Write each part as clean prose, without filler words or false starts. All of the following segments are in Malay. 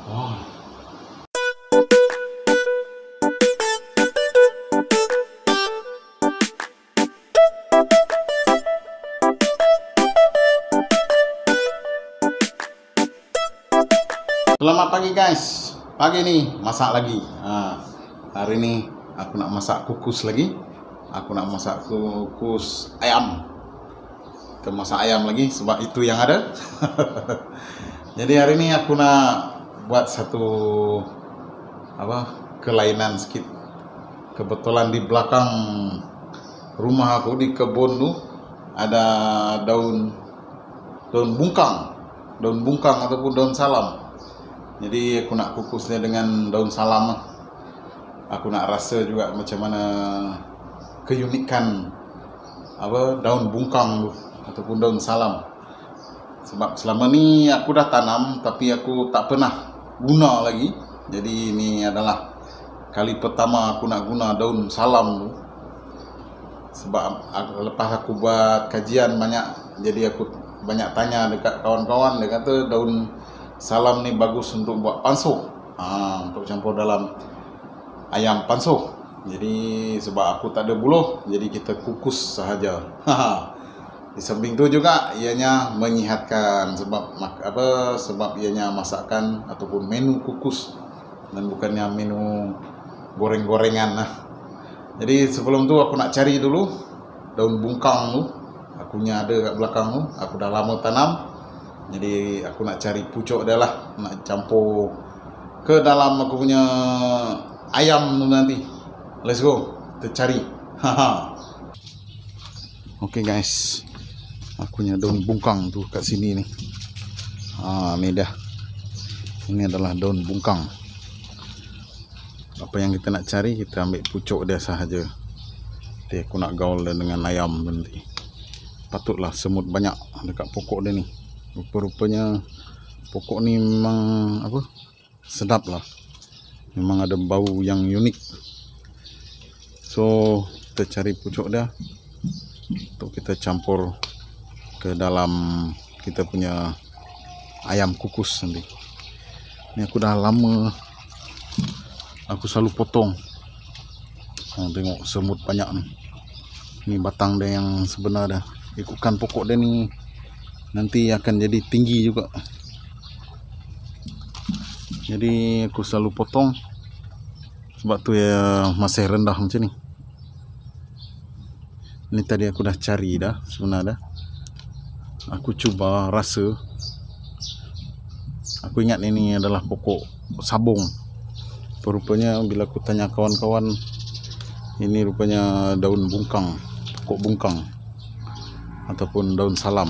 Oh. Selamat pagi guys. Pagi nih masak lagi. Hari ini aku nak masak kukus lagi. Aku nak masak kukus ayam. Kita masak ayam lagi sebab itu yang ada. Jadi hari ini aku nak buat satu kelainan sedikit. Kebetulan di belakang rumah aku di kebun tu ada daun bungkang ataupun daun salam. Jadi aku nak kukusnya dengan daun salam. Aku nak rasa juga macam mana keunikan daun bungkang tu ataupun daun salam. Sebab selama ni aku dah tanam tapi aku tak pernah guna lagi. Jadi ini adalah kali pertama aku nak guna daun salam tu. Sebab lepas aku buat kajian banyak, jadi aku banyak tanya dekat kawan-kawan, dia kata daun salam ni bagus untuk buat pansuh, untuk campur dalam ayam pansuh. Jadi sebab aku tak ada buluh, jadi kita kukus sahaja. Di samping tu juga ianya menyihatkan sebab ianya masakan ataupun menu kukus dan bukannya menu goreng-gorengan lah. Jadi sebelum tu aku nak cari dulu daun bungkang tu. Akunya ada kat belakang tu, aku dah lama tanam. Jadi aku nak cari pucuk dia lah, nak campur ke dalam aku punya ayam tu nanti. Let's go, kita cari. Okay guys, aku punya daun bungkang tu kat sini ni. Ni dah. Ini adalah daun bungkang. Apa yang kita nak cari, kita ambil pucuk dia sahaja. Nanti aku nak gaul dia dengan ayam nanti. Patutlah semut banyak dekat pokok dia ni. Rupa-rupanya pokok ni memang sedap lah. Memang ada bau yang unik. So kita cari pucuk dia untuk kita campur ke dalam kita punya ayam kukus nanti. Ni aku dah lama aku selalu potong. Tengok semut banyak ni. Ni batang dia yang sebenar dah. Ikutkan pokok dia ni nanti akan jadi tinggi juga. Jadi aku selalu potong. Sebab tu ya masih rendah macam ni. Ni tadi aku dah cari dah sebenarnya. Aku cuba rasa. Aku ingat ini adalah pokok sabung. Rupanya bila aku tanya kawan-kawan, ini rupanya daun bungkang, pokok bungkang ataupun daun salam.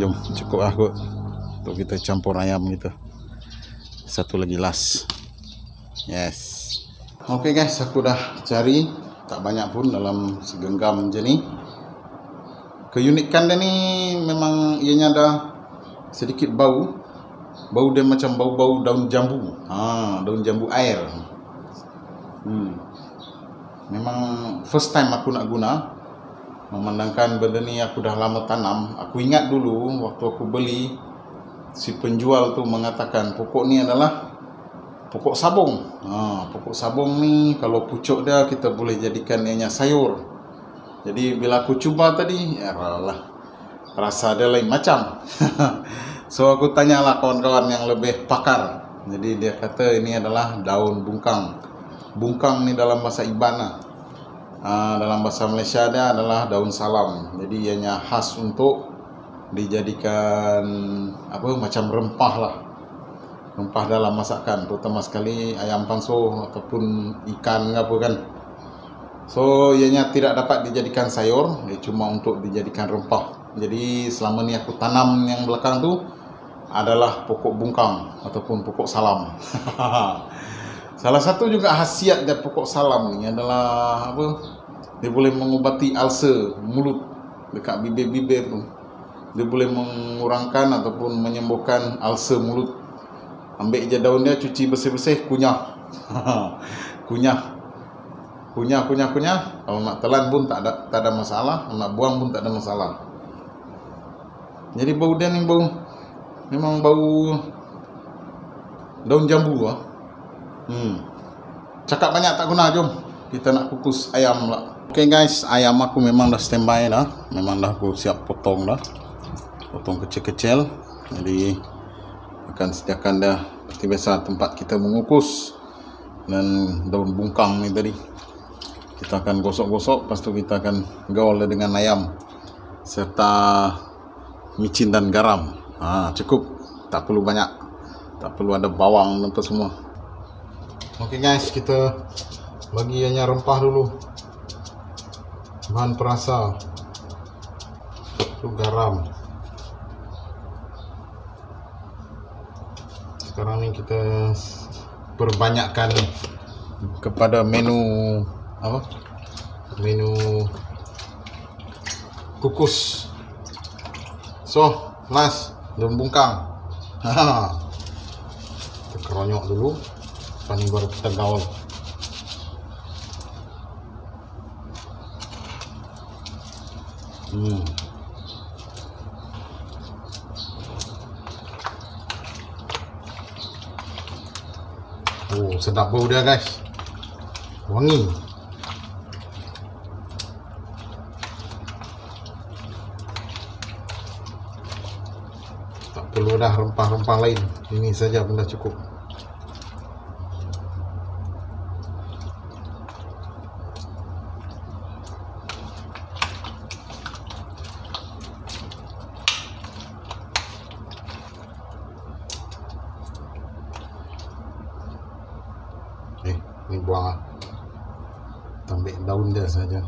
Jom cukup aku untuk kita campur ayam kita. Satu lagi last. Yes. Okay guys, aku dah cari, tak banyak pun, dalam segenggam je ni. Keunikan dia ni memang ianya ada sedikit bau. Bau dia macam bau-bau daun jambu. Daun jambu air. Memang first time aku nak guna. Memandangkan benda ni aku dah lama tanam. Aku ingat dulu waktu aku beli, si penjual tu mengatakan pokok ni adalah pokok sabung. Pokok sabung ni kalau pucuk dia kita boleh jadikan ianya sayur. Jadi bila aku cuba tadi, rasa dia lain macam. So aku tanyalah kawan-kawan yang lebih pakar. Jadi dia kata ini adalah daun bungkang. Bungkang ni dalam bahasa Iban lah. Dalam bahasa Malaysia dia adalah daun salam. Jadi ianya khas untuk dijadikan macam rempah lah. Rempah dalam masakan, terutama sekali ayam pansuh ataupun ikan kan. So ianya tidak dapat dijadikan sayur, cuma untuk dijadikan rempah. Jadi selama ni aku tanam yang belakang tu adalah pokok bungkang ataupun pokok salam. Salah satu juga khasiat dari pokok salam ni adalah dia boleh mengubati ulcer mulut dekat bibir-bibir tu. Dia boleh mengurangkan ataupun menyembuhkan ulcer mulut. Ambil je daun dia, cuci bersih-bersih, kunyah. Kunyah. Kalau nak telan pun tak ada masalah, nak buang pun tak ada masalah. Jadi bau dia ni memang bau daun jambu lah. Cakap banyak tak guna, jom kita nak kukus ayam lah. Okay guys, ayam aku memang dah standby dah. Memang dah aku siap potong dah. Potong kecil-kecil. Jadi akan sediakan dah seperti biasa tempat kita mengukus. Dan daun bungkang ni tadi kita akan gosok-gosok, lepas tu kita akan gaul dengan ayam serta micin dan garam. Cukup, tak perlu banyak, tak perlu ada bawang apa semua. Okey guys, kita bagi hanya rempah dulu, bahan perasa itu garam. Sekarang ni kita perbanyakkan kepada menu apa? Menu kukus. So, last daun bungkang. Kita keronyok dulu. Lepas ni baru kita gaul. Oh, sedap bau dia guys. Wangi. Tak perlu dah rempah-rempah lain. Ini saja benda cukup. Ni buang lah. Ambil daun dia saja.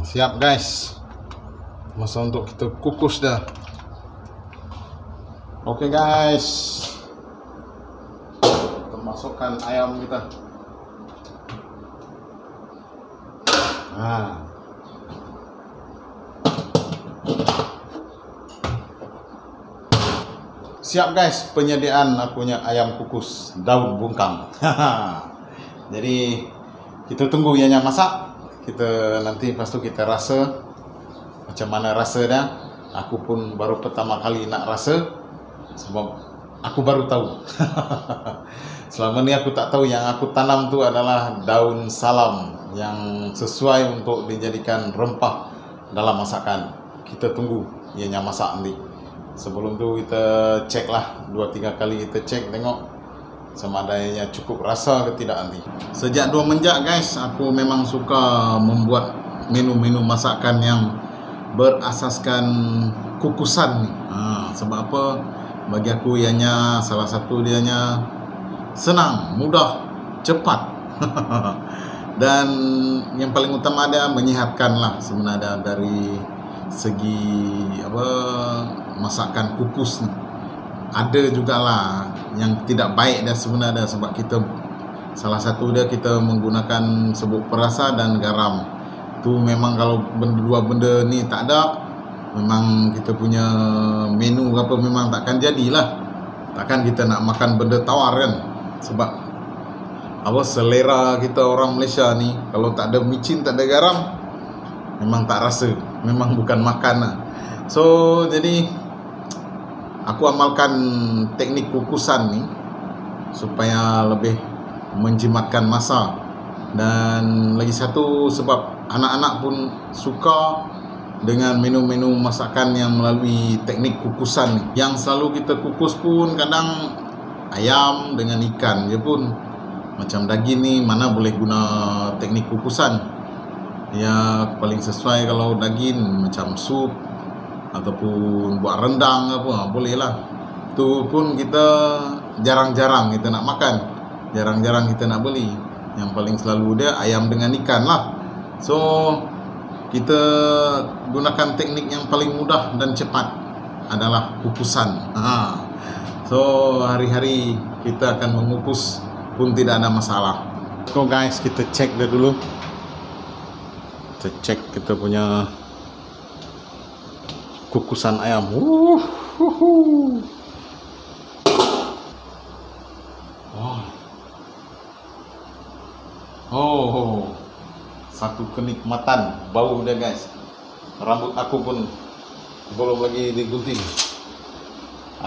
Siap guys. Masa untuk kita kukus dah. Okey guys. Kita masukkan ayam kita. Siap guys, penyediaan aku punya ayam kukus daun bungkang. Jadi kita tunggu ianya masak. Kita nanti lepas tu kita rasa macam mana rasa dia. Aku pun baru pertama kali nak rasa, sebab aku baru tahu. Selama ni aku tak tahu yang aku tanam tu adalah daun salam yang sesuai untuk dijadikan rempah dalam masakan. Kita tunggu ianya masak nanti. Sebelum tu kita cek lah 2-3 kali, kita cek tengok sama ada yang cukup rasa ke tidak nanti. Sejak 2 menjak guys, aku memang suka membuat menu-menu masakan yang berasaskan kukusan ni. Sebab apa? Bagi aku ianya salah satu dianya senang, mudah, cepat. Dan yang paling utama dia menyihatkan lah sebenarnya dari segi apa, masakan kukus ni. Ada jugalah yang tidak baik dah sebenarnya, sebab kita salah satu dia kita menggunakan serbuk perasa dan garam. Tu memang kalau dua benda ni tak ada, memang kita punya menu apa memang takkan jadilah. Takkan kita nak makan benda tawar kan, sebab apa, selera kita orang Malaysia ni kalau tak ada micin, tak ada garam, memang tak rasa, memang bukan makan lah. So jadi aku amalkan teknik kukusan ni supaya lebih menjimatkan masa. Dan lagi satu, sebab anak-anak pun suka dengan menu-menu masakan yang melalui teknik kukusan ni. Yang selalu kita kukus pun kadang ayam dengan ikan je pun. Macam daging ni mana boleh guna teknik kukusan. Ya paling sesuai kalau daging macam sup ataupun buat rendang apa, boleh lah. Tu pun kita jarang-jarang kita nak makan, jarang-jarang kita nak beli. Yang paling selalu dia ayam dengan ikan lah. So kita gunakan teknik yang paling mudah dan cepat adalah kukusan. So hari-hari kita akan mengukus pun tidak ada masalah. So guys, kita cek dia dulu. Kita cek kita punya kukusan ayam. satu kenikmatan bau dia guys. Rambut aku pun belum lagi digunting.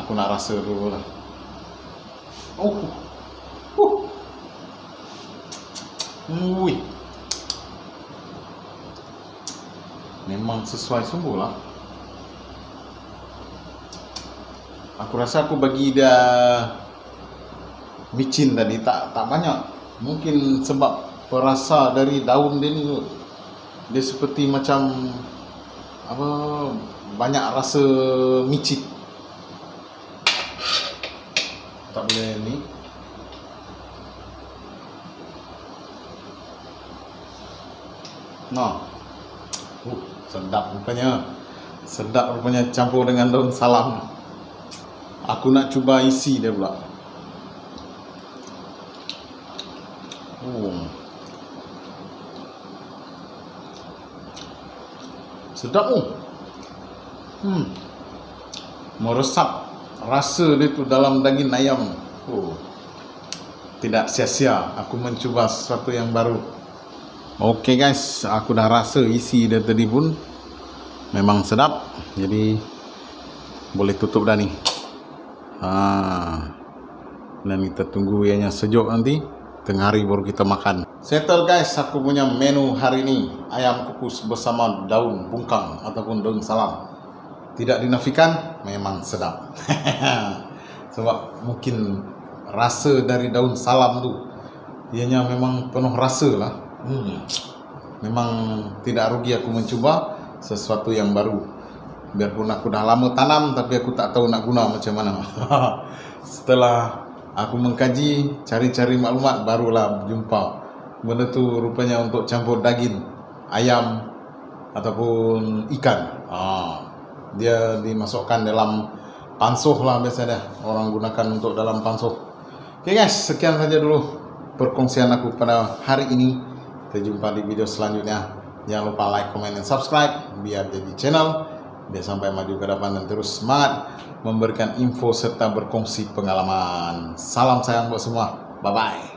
Aku nak rasa dulu lah. Wih. Memang sesuai sungguh lah. Aku rasa aku bagi dia micin tadi tak banyak. Mungkin sebab perasa dari daun dia ni, dia seperti macam apa, banyak rasa micin. Tak boleh ni. Nah. Sedap rupanya. Sedap rupanya campur dengan daun salam. Aku nak cuba isi dia pula. Sedap tu. Meresap rasa dia tu dalam daging ayam. Tidak sia-sia aku mencuba sesuatu yang baru. Okey guys, aku dah rasa isi dia tadi pun memang sedap. Jadi boleh tutup dah ni. Dan kita tunggu ianya sejuk nanti. Tengah hari baru kita makan. Settle guys, aku punya menu hari ini. Ayam kukus bersama daun bungkang ataupun daun salam. Tidak dinafikan, memang sedap. Sebab mungkin rasa dari daun salam tu, ianya memang penuh rasa lah. Memang tidak rugi aku mencuba sesuatu yang baru. Biarpun aku dah lama tanam, tapi aku tak tahu nak guna macam mana. Setelah aku mengkaji, cari-cari maklumat, barulah jumpa benda tu rupanya untuk campur daging ayam ataupun ikan. Dia dimasukkan dalam pansuh lah biasanya orang gunakan untuk dalam pansuh. Oke guys, sekian saja dulu perkongsian aku pada hari ini. Kita jumpa di video selanjutnya. Jangan lupa like, komen, dan subscribe biar jadi channel, biar sampai maju ke depan dan terus semangat memberikan info serta berkongsi pengalaman. Salam sayang buat semua. Bye bye.